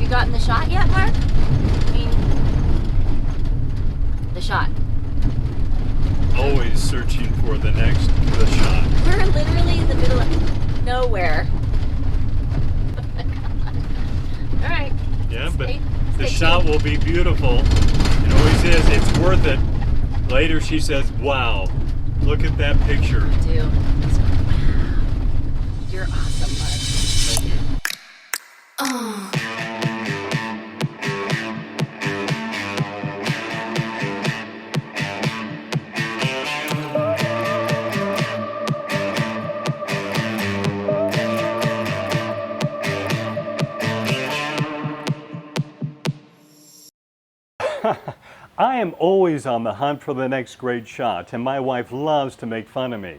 you gotten the shot yet, Mark? I mean, the shot. Always searching for the shot. We're literally in the middle of nowhere. All right. Yeah, but the shot will be beautiful. It always is. It's worth it. Later she says, wow, look at that picture. I do. Wow. You're awesome, Mark. Thank you. Oh. I am always on the hunt for the next great shot, and my wife loves to make fun of me.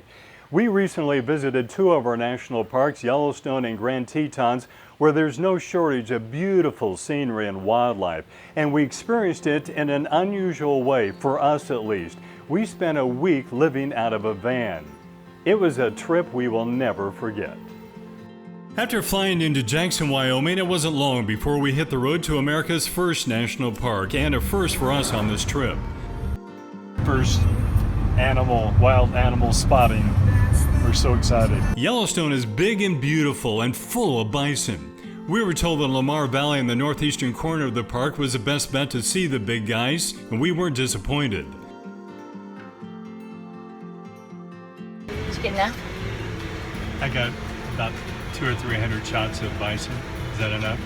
We recently visited two of our national parks, Yellowstone and Grand Tetons, where there's no shortage of beautiful scenery and wildlife, and we experienced it in an unusual way, for us at least. We spent a week living out of a van. It was a trip we will never forget. After flying into Jackson, Wyoming, it wasn't long before we hit the road to America's first national park, and a first for us on this trip. First wild animal spotting. We're so excited. Yellowstone is big and beautiful and full of bison. We were told the Lamar Valley in the northeastern corner of the park was the best bet to see the big guys, and we weren't disappointed. Did you get enough? I got about 200 or 300 shots of bison. Is that enough?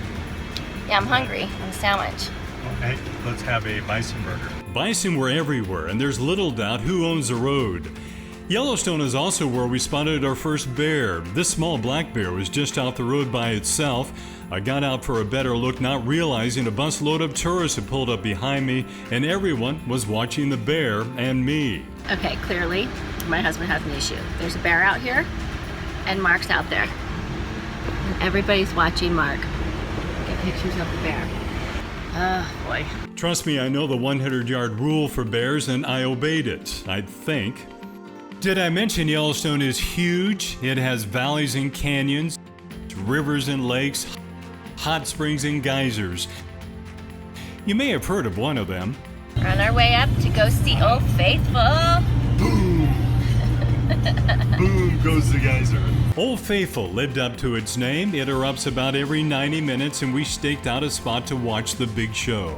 Yeah, I'm hungry. I'm a sandwich. Okay, let's have a bison burger. Bison were everywhere, and there's little doubt who owns the road. Yellowstone is also where we spotted our first bear. This small black bear was just out the road by itself. I got out for a better look, not realizing a busload of tourists had pulled up behind me, and everyone was watching the bear and me. Okay, clearly, my husband has an issue. There's a bear out here, and Mark's out there. And everybody's watching Mark get pictures of the bear. Oh, boy. Trust me, I know the 100-yard rule for bears, and I obeyed it, I think. Did I mention Yellowstone is huge? It has valleys and canyons, rivers and lakes, hot springs and geysers. You may have heard of one of them. We're on our way up to go see Old Faithful. Boom! Boom goes the geyser. Old Faithful lived up to its name. It erupts about every 90 minutes, and we staked out a spot to watch the big show.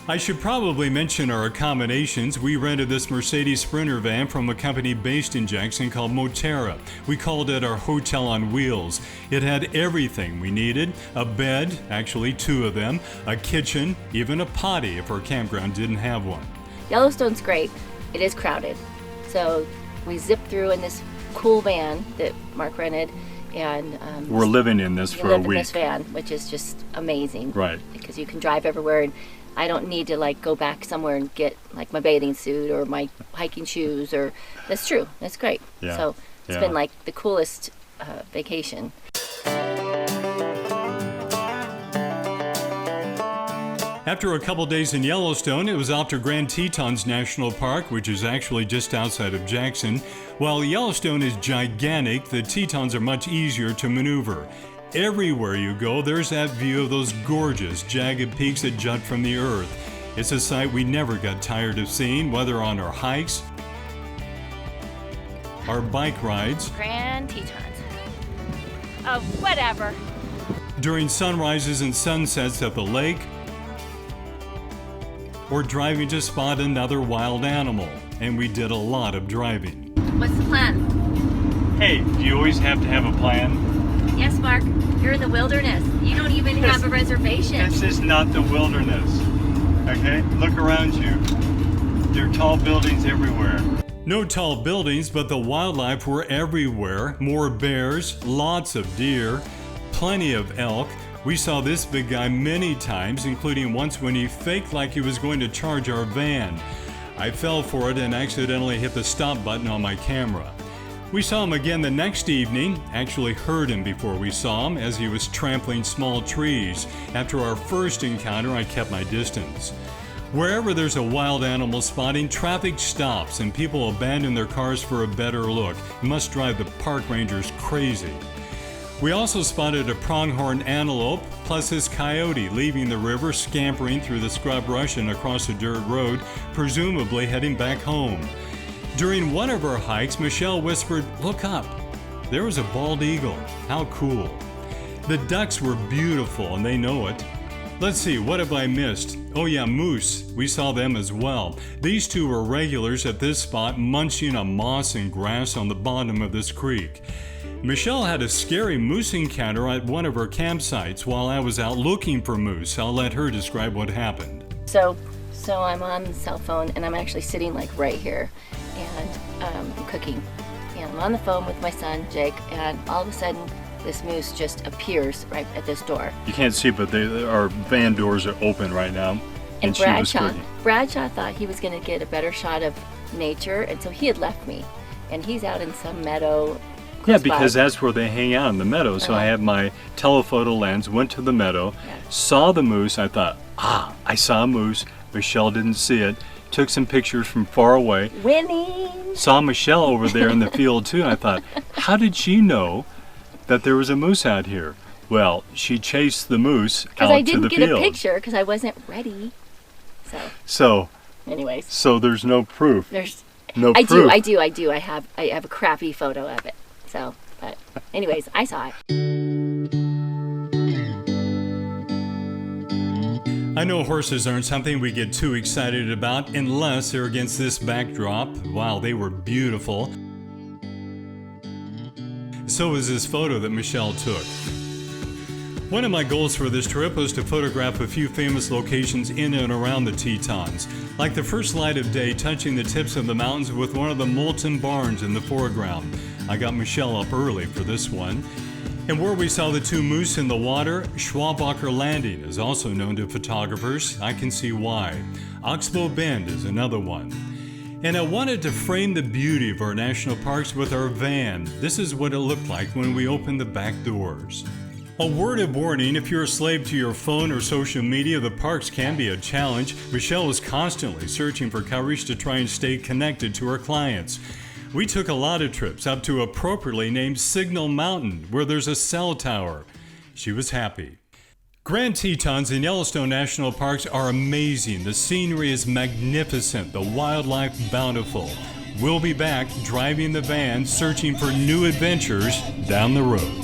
I should probably mention our accommodations. We rented this Mercedes Sprinter van from a company based in Jackson called Moterra. We called it our hotel on wheels. It had everything we needed: a bed, actually two of them, a kitchen, even a potty if our campground didn't have one. Yellowstone's great. It is crowded. So we zipped through in this cool van that Mark rented, and we're living in this for a week. In this van, which is just amazing. Right. Because you can drive everywhere, and I don't need to like go back somewhere and get like my bathing suit or my hiking shoes. Or that's true. That's great. Yeah. So it's been like the coolest vacation. After a couple days in Yellowstone, it was out to Grand Tetons National Park, which is actually just outside of Jackson. While Yellowstone is gigantic, the Tetons are much easier to maneuver. Everywhere you go, there's that view of those gorgeous, jagged peaks that jut from the earth. It's a sight we never got tired of seeing, whether on our hikes, our bike rides, Grand Tetons. Oh, whatever. during sunrises and sunsets at the lake, or driving to spot another wild animal. And we did a lot of driving. What's the plan? Hey, do you always have to have a plan? Yes, Mark. You're in the wilderness. You don't even have a reservation. This is not the wilderness. Okay? Look around you. There are tall buildings everywhere. No tall buildings, but the wildlife were everywhere. More bears, lots of deer, plenty of elk. We saw this big guy many times, including once when he faked like he was going to charge our van. I fell for it and accidentally hit the stop button on my camera. We saw him again the next evening, actually heard him before we saw him as he was trampling small trees. After our first encounter, I kept my distance. Wherever there's a wild animal spotting, traffic stops and people abandon their cars for a better look. It must drive the park rangers crazy. We also spotted a pronghorn antelope, plus his coyote leaving the river, scampering through the scrub brush and across a dirt road, presumably heading back home. During one of our hikes, Michelle whispered, "Look up." There was a bald eagle. How cool. The ducks were beautiful and they know it. Let's see, what have I missed? Oh yeah, moose. We saw them as well. These two were regulars at this spot, munching on moss and grass on the bottom of this creek. Michelle had a scary moose encounter at one of her campsites while I was out looking for moose. I'll let her describe what happened. So I'm on the cell phone and I'm actually sitting like right here and I'm cooking. And I'm on the phone with my son, Jake, and all of a sudden this moose just appears right at this door. You can't see, but our van doors are open right now. And Bradshaw thought he was going to get a better shot of nature, and so he had left me. And he's out in some meadow. Yeah, because that's where they hang out, in the meadow. So I had my telephoto lens, went to the meadow, saw the moose. I thought, I saw a moose. Michelle didn't see it. Took some pictures from far away. Winning! Saw Michelle over there in the field too. And I thought, how did she know that there was a moose out here? Well, she chased the moose out to the field. Because I didn't get a picture because I wasn't ready. So anyways. So there's no proof. There's no I proof. do. I have a crappy photo of it. So, but anyways, I saw it. I know horses aren't something we get too excited about unless they're against this backdrop. Wow, they were beautiful. So is this photo that Michelle took. One of my goals for this trip was to photograph a few famous locations in and around the Tetons, like the first light of day touching the tips of the mountains with one of the molten barns in the foreground. I got Michelle up early for this one. And where we saw the two moose in the water, Schwabacher Landing is also known to photographers. I can see why. Oxbow Bend is another one. And I wanted to frame the beauty of our national parks with our van. This is what it looked like when we opened the back doors. A word of warning, if you're a slave to your phone or social media, the parks can be a challenge. Michelle was constantly searching for coverage to try and stay connected to her clients. We took a lot of trips up to appropriately named Signal Mountain, where there's a cell tower. She was happy. Grand Tetons and Yellowstone National Parks are amazing. The scenery is magnificent, the wildlife bountiful. We'll be back driving the van, searching for new adventures down the road.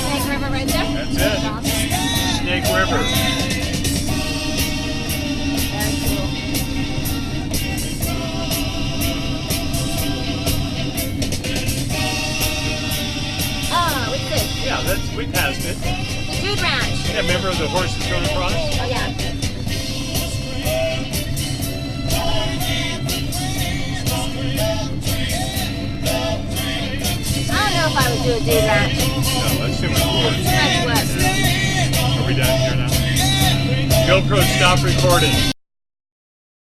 Snake River right there? That's it. Snake River. Yeah, we passed it. The Dude Ranch. Yeah, remember the horses going across? Oh, yeah. I don't know if I would do a Dude Ranch. No, that's too much work. Too much work. Are we down here now? GoPro, stop recording.